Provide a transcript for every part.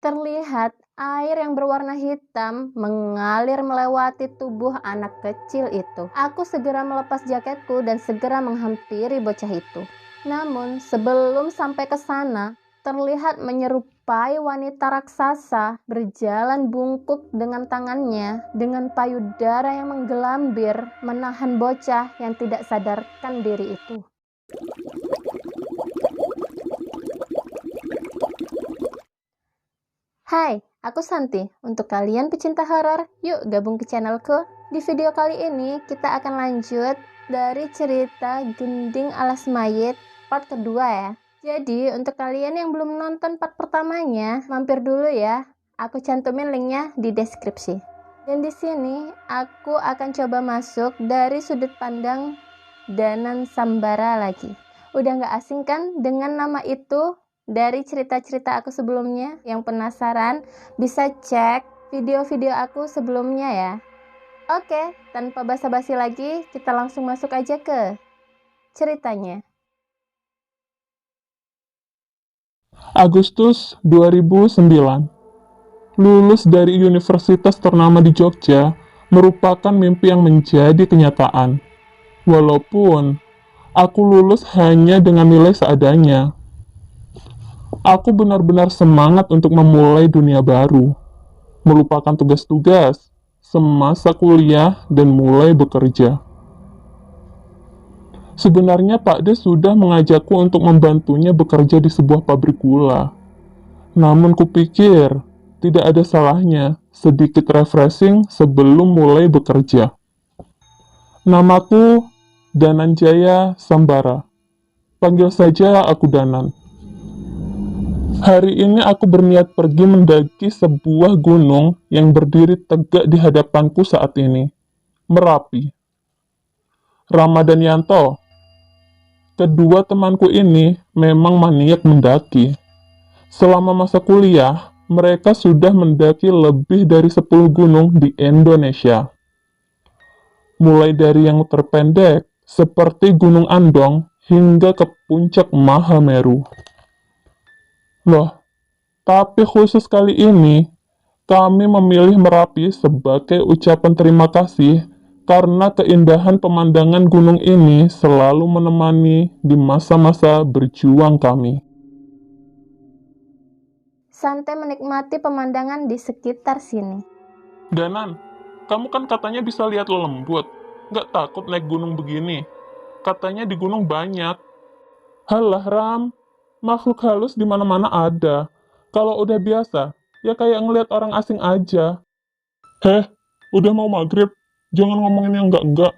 terlihat air yang berwarna hitam mengalir melewati tubuh anak kecil itu. Aku segera melepas jaketku dan segera menghampiri bocah itu. Namun sebelum sampai ke sana, terlihat menyerupai wanita raksasa berjalan bungkuk dengan tangannya dengan payudara yang menggelambir menahan bocah yang tidak sadarkan diri itu. Hai, aku Santi. Untuk kalian pecinta horor, yuk gabung ke channelku. Di video kali ini kita akan lanjut dari cerita Gending Alas Mayit part kedua ya. Jadi untuk kalian yang belum nonton part pertamanya, mampir dulu ya. Aku cantumin linknya di deskripsi. Dan di sini aku akan coba masuk dari sudut pandang Danan Sambara lagi. Udah nggak asing kan dengan nama itu dari cerita-cerita aku sebelumnya? Yang penasaran bisa cek video-video aku sebelumnya ya. Oke, tanpa basa-basi lagi, kita langsung masuk aja ke ceritanya. Agustus 2009. Lulus dari universitas ternama di Jogja merupakan mimpi yang menjadi kenyataan. Walaupun aku lulus hanya dengan nilai seadanya. Aku benar-benar semangat untuk memulai dunia baru, melupakan tugas-tugas semasa kuliah dan mulai bekerja. Sebenarnya Pak De sudah mengajakku untuk membantunya bekerja di sebuah pabrik gula. Namun kupikir, tidak ada salahnya sedikit refreshing sebelum mulai bekerja. Namaku Danan Jaya Sambara. Panggil saja aku Danan. Hari ini aku berniat pergi mendaki sebuah gunung yang berdiri tegak di hadapanku saat ini. Merapi. Ramadan Yanto. Kedua temanku ini memang maniak mendaki. Selama masa kuliah, mereka sudah mendaki lebih dari 10 gunung di Indonesia. Mulai dari yang terpendek, seperti Gunung Andong, hingga ke puncak Mahameru. Loh, tapi khusus kali ini, kami memilih Merapi sebagai ucapan terima kasih karena keindahan pemandangan gunung ini selalu menemani di masa-masa berjuang kami. Santai menikmati pemandangan di sekitar sini. Danan, kamu kan katanya bisa lihat lembut. Nggak takut naik gunung begini? Katanya di gunung banyak. Halah Ram, makhluk halus di mana-mana ada. Kalau udah biasa, ya kayak ngelihat orang asing aja. Heh, udah mau maghrib, jangan ngomongin yang enggak-enggak.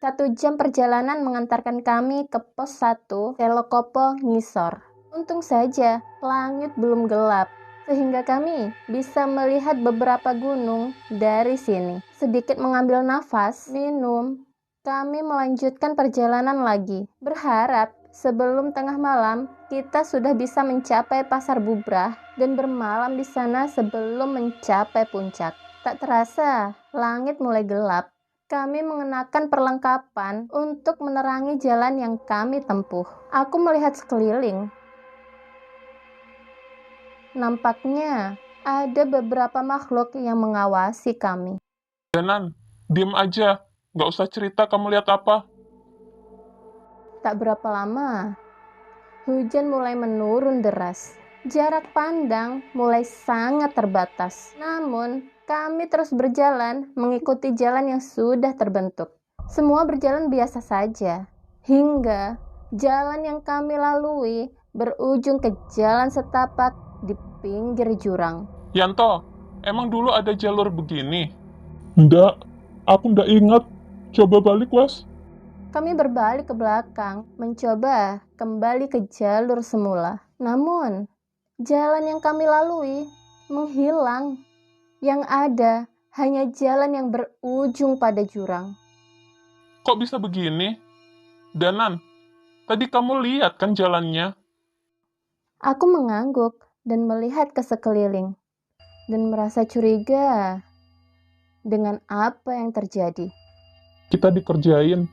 1 jam perjalanan mengantarkan kami ke pos 1 Telokopo Ngisor. Untung saja langit belum gelap, sehingga kami bisa melihat beberapa gunung dari sini. Sedikit mengambil nafas, minum, kami melanjutkan perjalanan lagi. Berharap sebelum tengah malam kita sudah bisa mencapai Pasar Bubrah dan bermalam di sana sebelum mencapai puncak. Tak terasa, langit mulai gelap. Kami mengenakan perlengkapan untuk menerangi jalan yang kami tempuh. Aku melihat sekeliling. Nampaknya ada beberapa makhluk yang mengawasi kami. Danan, diem aja. Nggak usah cerita kamu lihat apa. Tak berapa lama, hujan mulai menurun deras. Jarak pandang mulai sangat terbatas. Namun, kami terus berjalan mengikuti jalan yang sudah terbentuk. Semua berjalan biasa saja, hingga jalan yang kami lalui berujung ke jalan setapak di pinggir jurang. Yanto, emang dulu ada jalur begini? Nggak, aku nggak ingat. Coba balik, Was. Kami berbalik ke belakang, mencoba kembali ke jalur semula. Namun, jalan yang kami lalui menghilang. Yang ada hanya jalan yang berujung pada jurang. Kok bisa begini? Danan, tadi kamu lihat kan jalannya? Aku mengangguk dan melihat ke sekeliling dan merasa curiga dengan apa yang terjadi. Kita dikerjain.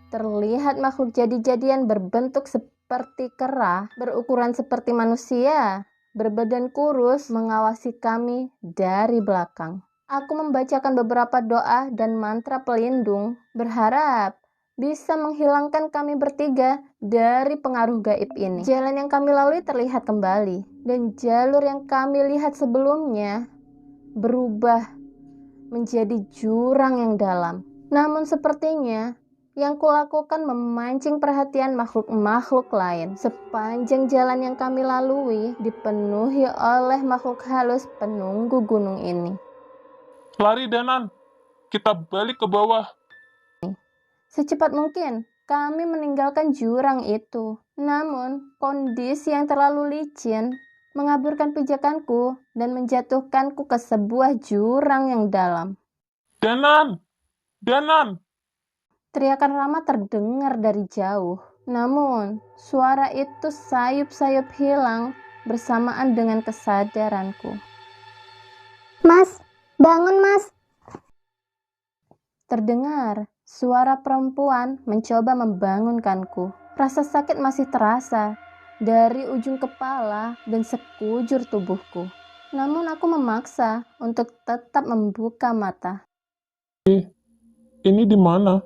Terlihat makhluk jadi-jadian berbentuk seperti kera, berukuran seperti manusia, berbadan kurus mengawasi kami dari belakang. Aku membacakan beberapa doa dan mantra pelindung, berharap bisa menghilangkan kami bertiga dari pengaruh gaib ini. Jalan yang kami lalui terlihat kembali, dan jalur yang kami lihat sebelumnya berubah menjadi jurang yang dalam. Namun sepertinya yang kulakukan memancing perhatian makhluk-makhluk lain. Sepanjang jalan yang kami lalui dipenuhi oleh makhluk halus penunggu gunung ini. Lari Danan, kita balik ke bawah. Secepat mungkin kami meninggalkan jurang itu. Namun kondisi yang terlalu licin mengaburkan pijakanku dan menjatuhkanku ke sebuah jurang yang dalam. Danan! Danan! Teriakan Rama terdengar dari jauh. Namun, suara itu sayup-sayup hilang bersamaan dengan kesadaranku. Mas, bangun mas. Terdengar suara perempuan mencoba membangunkanku. Rasa sakit masih terasa dari ujung kepala dan sekujur tubuhku. Namun aku memaksa untuk tetap membuka mata. Ini di mana?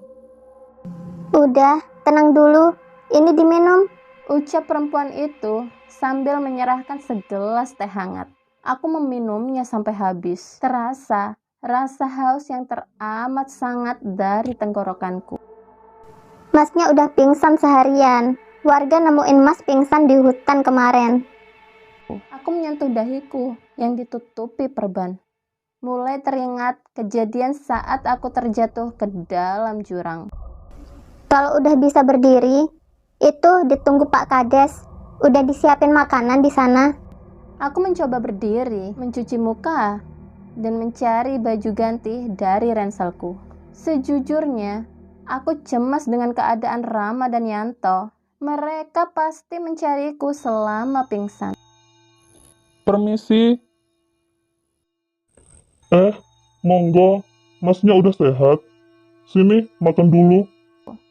Udah, tenang dulu. Ini diminum. Ucap perempuan itu sambil menyerahkan segelas teh hangat. Aku meminumnya sampai habis. Terasa rasa haus yang teramat sangat dari tenggorokanku. Masnya udah pingsan seharian. Warga nemuin mas pingsan di hutan kemarin. Aku menyentuh dahiku yang ditutupi perban. Mulai teringat kejadian saat aku terjatuh ke dalam jurang. Kalau udah bisa berdiri, itu ditunggu Pak Kades. Udah disiapin makanan di sana. Aku mencoba berdiri, mencuci muka, dan mencari baju ganti dari ranselku. Sejujurnya, aku cemas dengan keadaan Rama dan Yanto. Mereka pasti mencariku selama pingsan. Permisi. Monggo, masnya udah sehat. Sini, makan dulu.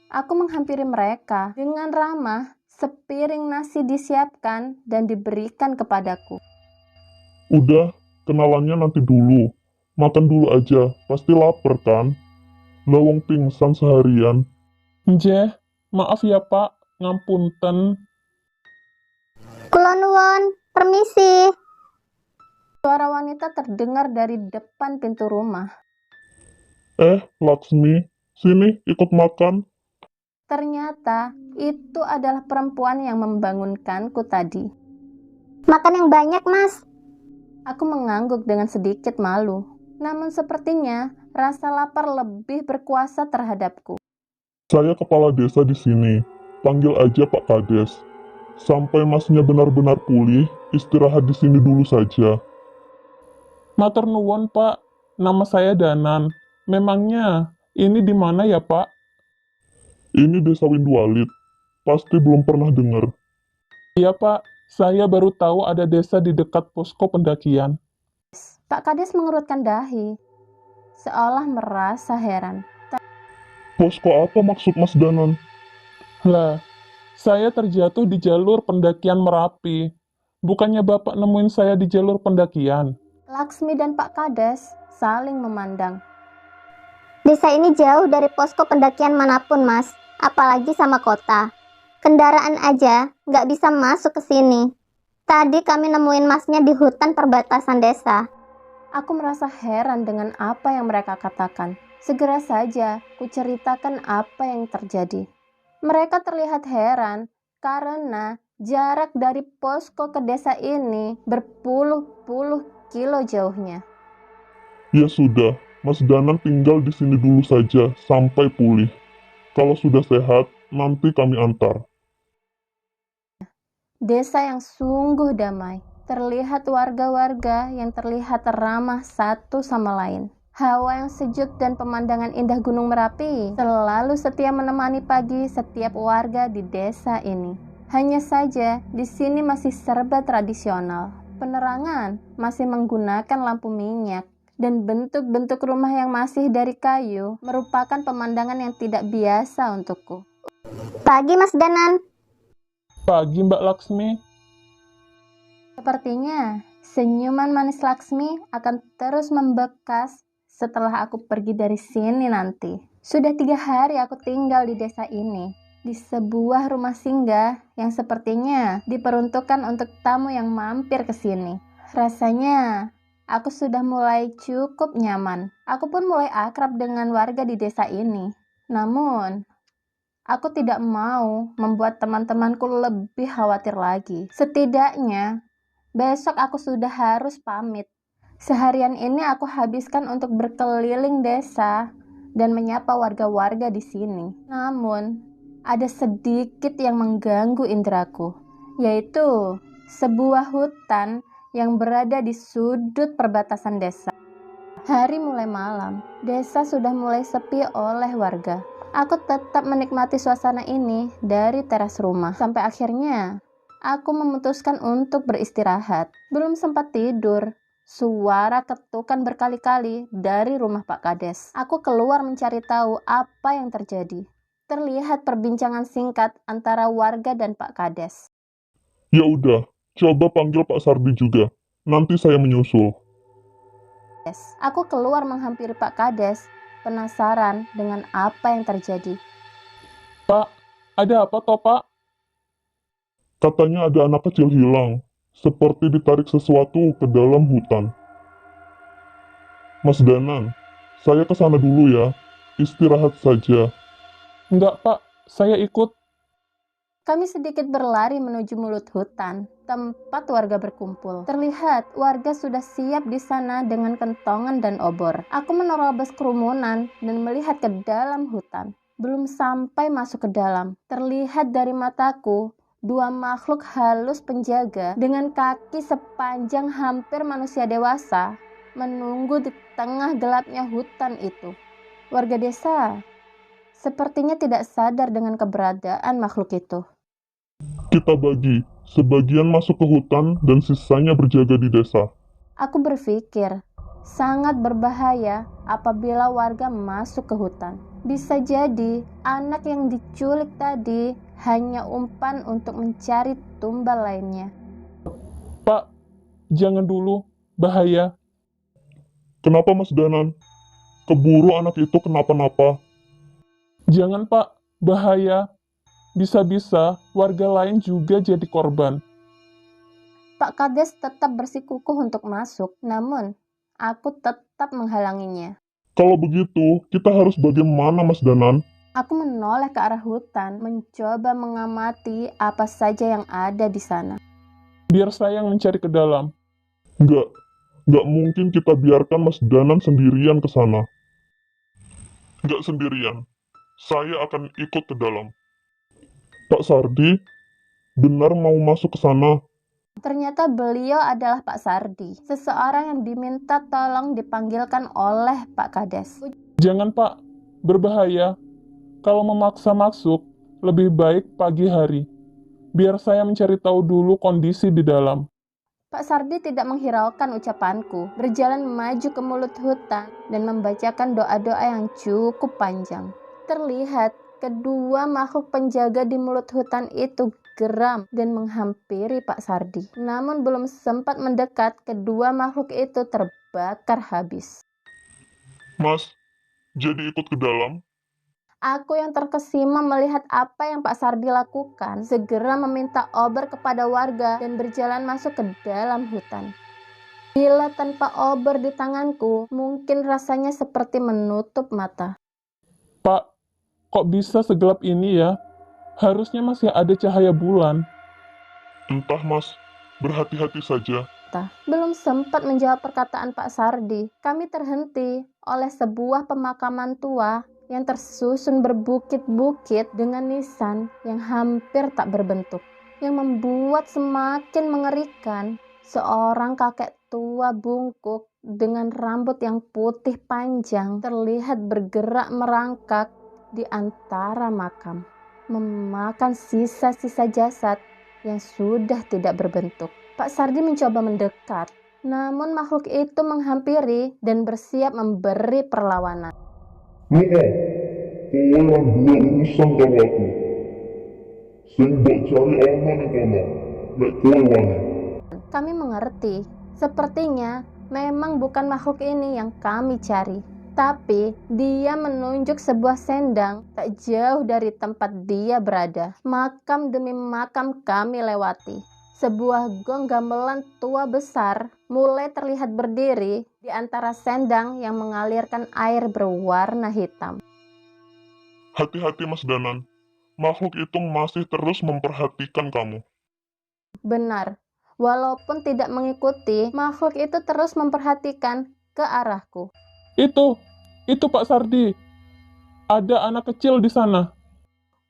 Aku menghampiri mereka. Dengan ramah, sepiring nasi disiapkan dan diberikan kepadaku. Udah, kenalannya nanti dulu. Makan dulu aja, pasti lapar kan? Lawang pingsan seharian. Nje, maaf ya pak, ngampunten. Kula nuwun, permisi. Suara wanita terdengar dari depan pintu rumah. Laksmi, sini ikut makan. Ternyata itu adalah perempuan yang membangunkanku tadi. Makan yang banyak mas. Aku mengangguk dengan sedikit malu. Namun sepertinya rasa lapar lebih berkuasa terhadapku. Saya kepala desa di sini. Panggil aja Pak Kades. Sampai masnya benar-benar pulih, istirahat di sini dulu saja. Matur nuwun, Pak. Nama saya Danan. Memangnya ini di mana ya, Pak? Ini Desa Windualit. Pasti belum pernah dengar. Iya, Pak. Saya baru tahu ada desa di dekat posko pendakian. Pak Kades mengerutkan dahi, seolah merasa heran. Posko apa maksud Mas Danan? Lah, saya terjatuh di jalur pendakian Merapi. Bukannya Bapak nemuin saya di jalur pendakian? Laksmi dan Pak Kades saling memandang. Desa ini jauh dari posko pendakian manapun mas. Apalagi sama kota. Kendaraan aja nggak bisa masuk ke sini. Tadi kami nemuin masnya di hutan perbatasan desa. Aku merasa heran dengan apa yang mereka katakan. Segera saja kuceritakan apa yang terjadi. Mereka terlihat heran karena jarak dari posko ke desa ini berpuluh-puluh kilo jauhnya. Ya sudah, Mas Danan tinggal di sini dulu saja sampai pulih. Kalau sudah sehat, nanti kami antar. Desa yang sungguh damai. Terlihat warga-warga yang terlihat ramah satu sama lain. Hawa yang sejuk dan pemandangan indah Gunung Merapi selalu setia menemani pagi setiap warga di desa ini. Hanya saja di sini masih serba tradisional. Penerangan masih menggunakan lampu minyak dan bentuk-bentuk rumah yang masih dari kayu merupakan pemandangan yang tidak biasa untukku. Pagi mas Danan. Pagi Mbak Laksmi. Sepertinya senyuman manis Laksmi akan terus membekas setelah aku pergi dari sini nanti. Sudah 3 hari aku tinggal di desa ini, di sebuah rumah singgah yang sepertinya diperuntukkan untuk tamu yang mampir ke sini. Rasanya aku sudah mulai cukup nyaman. Aku pun mulai akrab dengan warga di desa ini. Namun, aku tidak mau membuat teman-temanku lebih khawatir lagi. Setidaknya, besok aku sudah harus pamit. Seharian ini aku habiskan untuk berkeliling desa dan menyapa warga-warga di sini. Namun, ada sedikit yang mengganggu indraku, yaitu sebuah hutan yang berada di sudut perbatasan desa. Hari mulai malam, desa sudah mulai sepi oleh warga. Aku tetap menikmati suasana ini dari teras rumah. Sampai akhirnya, aku memutuskan untuk beristirahat. Belum sempat tidur, suara ketukan berkali-kali dari rumah Pak Kades. Aku keluar mencari tahu apa yang terjadi. Terlihat perbincangan singkat antara warga dan Pak Kades. Ya udah, coba panggil Pak Sardi juga. Nanti saya menyusul. Aku keluar menghampiri Pak Kades, penasaran dengan apa yang terjadi. Pak, ada apa toh Pak? Katanya ada anak kecil hilang, seperti ditarik sesuatu ke dalam hutan. Mas Danan, saya ke sana dulu ya. Istirahat saja. Enggak, Pak. Saya ikut. Kami sedikit berlari menuju mulut hutan, tempat warga berkumpul. Terlihat warga sudah siap di sana dengan kentongan dan obor. Aku menerobos kerumunan dan melihat ke dalam hutan. Belum sampai masuk ke dalam, terlihat dari mataku 2 makhluk halus penjaga dengan kaki sepanjang hampir manusia dewasa menunggu di tengah gelapnya hutan itu. Warga desa sepertinya tidak sadar dengan keberadaan makhluk itu. Kita bagi. Sebagian masuk ke hutan dan sisanya berjaga di desa. Aku berpikir sangat berbahaya apabila warga masuk ke hutan. Bisa jadi anak yang diculik tadi hanya umpan untuk mencari tumbal lainnya. Pak, jangan dulu. Bahaya. Kenapa Mas Danan? Keburu anak itu kenapa-napa. Jangan Pak, bahaya. Bisa-bisa warga lain juga jadi korban. Pak Kades tetap bersikukuh untuk masuk, namun aku tetap menghalanginya. Kalau begitu, kita harus bagaimana Mas Danan? Aku menoleh ke arah hutan, mencoba mengamati apa saja yang ada di sana. Biar saya yang mencari ke dalam. Nggak mungkin kita biarkan Mas Danan sendirian ke sana. Nggak sendirian. Saya akan ikut ke dalam. Pak Sardi, benar mau masuk ke sana? Ternyata beliau adalah Pak Sardi, seseorang yang diminta tolong dipanggilkan oleh Pak Kades. Jangan Pak, berbahaya. Kalau memaksa masuk, lebih baik pagi hari. Biar saya mencari tahu dulu kondisi di dalam. Pak Sardi tidak menghiraukan ucapanku, berjalan maju ke mulut hutan dan membacakan doa-doa yang cukup panjang. Terlihat kedua makhluk penjaga di mulut hutan itu geram dan menghampiri Pak Sardi. Namun belum sempat mendekat, kedua makhluk itu terbakar habis. Mas, jadi ikut ke dalam? Aku yang terkesima melihat apa yang Pak Sardi lakukan, segera meminta obor kepada warga dan berjalan masuk ke dalam hutan. Bila tanpa obor di tanganku, mungkin rasanya seperti menutup mata. Pak, kok bisa segelap ini ya? Harusnya masih ada cahaya bulan. Entah mas, berhati-hati saja. Belum sempat menjawab perkataan Pak Sardi, kami terhenti oleh sebuah pemakaman tua yang tersusun berbukit-bukit dengan nisan yang hampir tak berbentuk, yang membuat semakin mengerikan. Seorang kakek tua bungkuk dengan rambut yang putih panjang terlihat bergerak merangkak di antara makam, memakan sisa-sisa jasad yang sudah tidak berbentuk. Pak Sardi mencoba mendekat, namun makhluk itu menghampiri dan bersiap memberi perlawanan. Kau yang buat urusan karo aku. Sing mbok cari ana ning kono. Nek kowe wani. Kami mengerti, sepertinya memang bukan makhluk ini yang kami cari. Tapi dia menunjuk sebuah sendang tak jauh dari tempat dia berada. Makam demi makam kami lewati. Sebuah gong gamelan tua besar mulai terlihat berdiri di antara sendang yang mengalirkan air berwarna hitam. Hati-hati Mas Danan, makhluk itu masih terus memperhatikan kamu. Benar, walaupun tidak mengikuti, makhluk itu terus memperhatikan ke arahku. Itu Pak Sardi. Ada anak kecil di sana.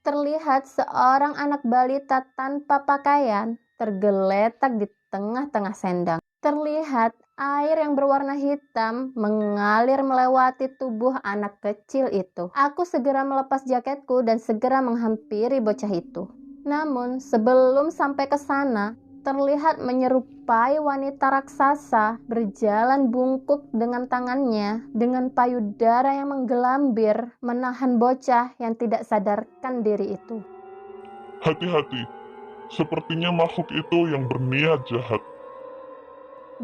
Terlihat seorang anak balita tanpa pakaian tergeletak di tengah-tengah sendang. Terlihat air yang berwarna hitam mengalir melewati tubuh anak kecil itu. Aku segera melepas jaketku dan segera menghampiri bocah itu. Namun sebelum sampai ke sana, terlihat menyerupai wanita raksasa berjalan bungkuk dengan tangannya dengan payudara yang menggelambir menahan bocah yang tidak sadarkan diri itu. Hati-hati, sepertinya makhluk itu yang berniat jahat.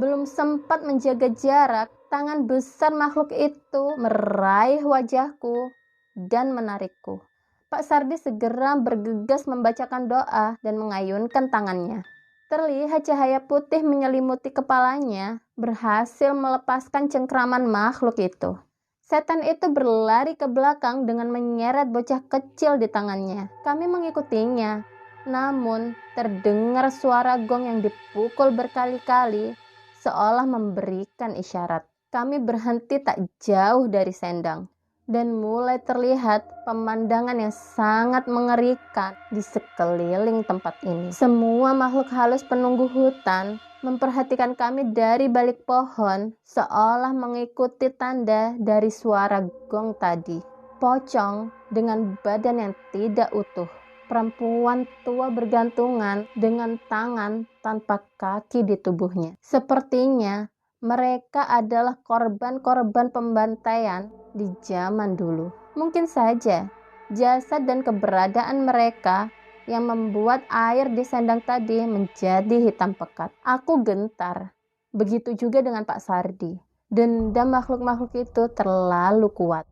Belum sempat menjaga jarak, tangan besar makhluk itu meraih wajahku dan menarikku. Pak Sardi segera bergegas membacakan doa dan mengayunkan tangannya. Terlihat cahaya putih menyelimuti kepalanya, berhasil melepaskan cengkraman makhluk itu. Setan itu berlari ke belakang dengan menyeret bocah kecil di tangannya. Kami mengikutinya, namun terdengar suara gong yang dipukul berkali-kali, seolah memberikan isyarat. Kami berhenti tak jauh dari sendang, dan mulai terlihat pemandangan yang sangat mengerikan di sekeliling tempat ini. Semua makhluk halus penunggu hutan memperhatikan kami dari balik pohon, seolah mengikuti tanda dari suara gong tadi. Pocong dengan badan yang tidak utuh, perempuan tua bergantungan dengan tangan tanpa kaki di tubuhnya. Sepertinya mereka adalah korban-korban pembantaian di zaman dulu. Mungkin saja jasad dan keberadaan mereka yang membuat air di sendang tadi menjadi hitam pekat. Aku gentar. Begitu juga dengan Pak Sardi. Dendam makhluk-makhluk itu terlalu kuat.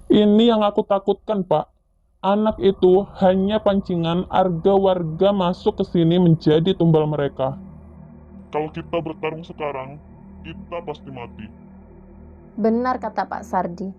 Ini yang aku takutkan, Pak. Anak itu hanya pancingan agar warga masuk ke sini menjadi tumbal mereka. Kalau kita bertarung sekarang, kita pasti mati. Benar kata Pak Sardi.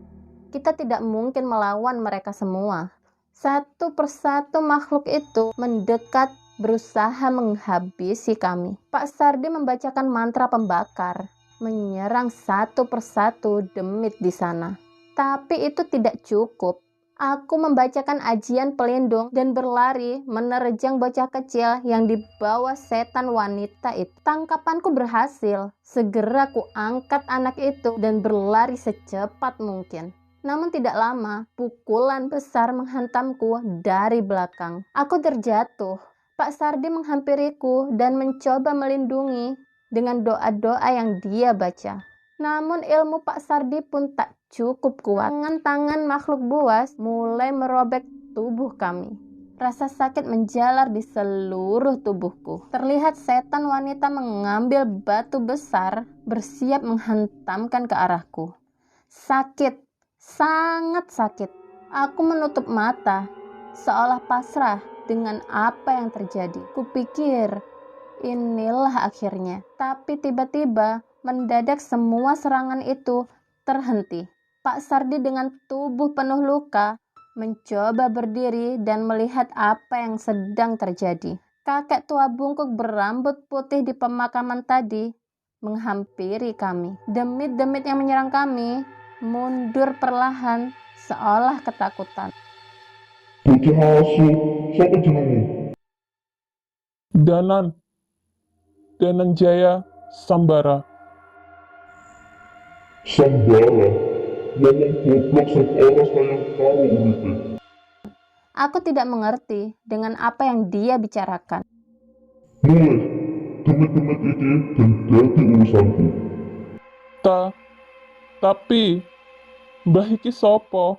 Kita tidak mungkin melawan mereka semua. Satu persatu makhluk itu mendekat berusaha menghabisi kami. Pak Sardi membacakan mantra pembakar, menyerang satu persatu demit di sana. Tapi itu tidak cukup. Aku membacakan ajian pelindung dan berlari menerjang bocah kecil yang dibawa setan wanita itu. Tangkapanku berhasil. Segera ku angkat anak itu dan berlari secepat mungkin. Namun tidak lama, pukulan besar menghantamku dari belakang. Aku terjatuh. Pak Sardi menghampiriku dan mencoba melindungi dengan doa-doa yang dia baca. Namun ilmu Pak Sardi pun tak cukup kuat. Tangan-tangan makhluk buas mulai merobek tubuh kami. Rasa sakit menjalar di seluruh tubuhku. Terlihat setan wanita mengambil batu besar bersiap menghantamkan ke arahku. Sakit. Sangat sakit. Aku menutup mata, seolah pasrah dengan apa yang terjadi. Kupikir, inilah akhirnya. Tapi tiba-tiba, mendadak semua serangan itu terhenti. Pak Sardi dengan tubuh penuh luka, mencoba berdiri dan melihat apa yang sedang terjadi. Kakek tua bungkuk berambut putih di pemakaman tadi menghampiri kami. Demit-demit yang menyerang kami mundur perlahan seolah ketakutan. Bocah asu, siapa jenengmu? Danan Jaya Sambara. Sambara, ngomong goblok seorang sayang kau uripe. Aku tidak mengerti dengan apa yang dia bicarakan. Mulai, demit-demit iki dan dadi urusanku. Tapi Mbah iki sopo?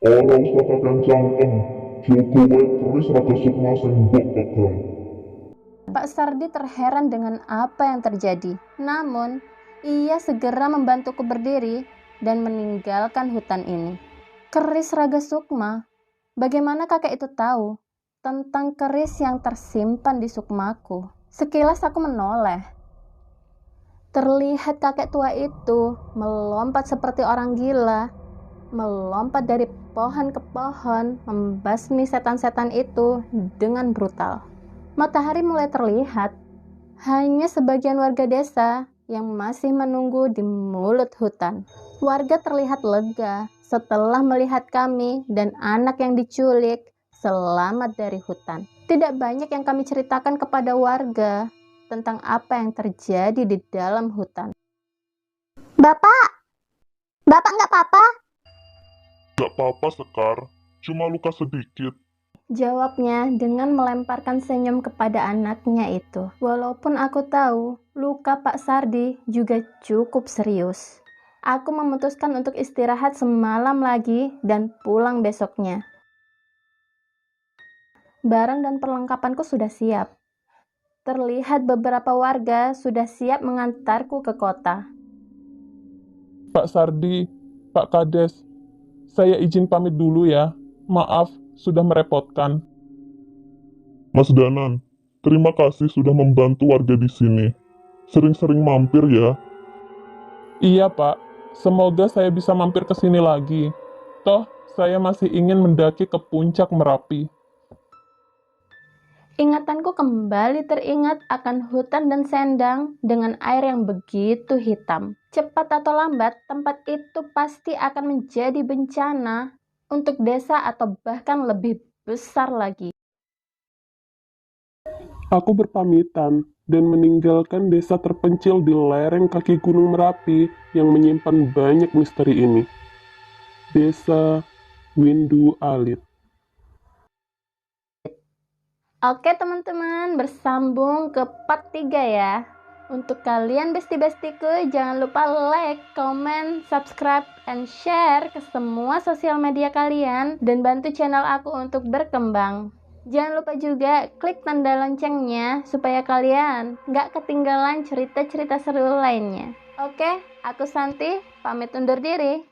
Ora usah kakang cangkem, jogo wae keris rada sukma sing mbok pegang. Pak Sardi terheran dengan apa yang terjadi. Namun, ia segera membantuku berdiri dan meninggalkan hutan ini. Keris Raga Sukma. Bagaimana kakek itu tahu tentang keris yang tersimpan di sukmaku? Sekilas aku menoleh. Terlihat kakek tua itu melompat seperti orang gila, melompat dari pohon ke pohon, membasmi setan-setan itu dengan brutal. Matahari mulai terlihat, hanya sebagian warga desa yang masih menunggu di mulut hutan. Warga terlihat lega setelah melihat kami dan anak yang diculik selamat dari hutan. Tidak banyak yang kami ceritakan kepada warga tentang apa yang terjadi di dalam hutan. Bapak nggak apa-apa? Gak apa-apa, Sekar. Cuma luka sedikit. Jawabnya dengan melemparkan senyum kepada anaknya itu. Walaupun aku tahu luka Pak Sardi juga cukup serius. Aku memutuskan untuk istirahat semalam lagi dan pulang besoknya. Barang dan perlengkapanku sudah siap. Terlihat beberapa warga sudah siap mengantarku ke kota. Pak Sardi, Pak Kades, saya izin pamit dulu ya. Maaf, sudah merepotkan. Mas Danan, terima kasih sudah membantu warga di sini. Sering-sering mampir ya. Iya, Pak. Semoga saya bisa mampir ke sini lagi. Toh, saya masih ingin mendaki ke puncak Merapi. Ingatanku kembali teringat akan hutan dan sendang dengan air yang begitu hitam. Cepat atau lambat, tempat itu pasti akan menjadi bencana untuk desa atau bahkan lebih besar lagi. Aku berpamitan dan meninggalkan desa terpencil di lereng kaki Gunung Merapi yang menyimpan banyak misteri ini. Desa Windu Alit. Oke teman-teman, bersambung ke part 3 ya. Untuk kalian besti-bestiku, jangan lupa like, comment, subscribe, and share ke semua sosial media kalian dan bantu channel aku untuk berkembang. Jangan lupa juga klik tanda loncengnya supaya kalian nggak ketinggalan cerita-cerita seru lainnya. Oke, aku Santi, pamit undur diri.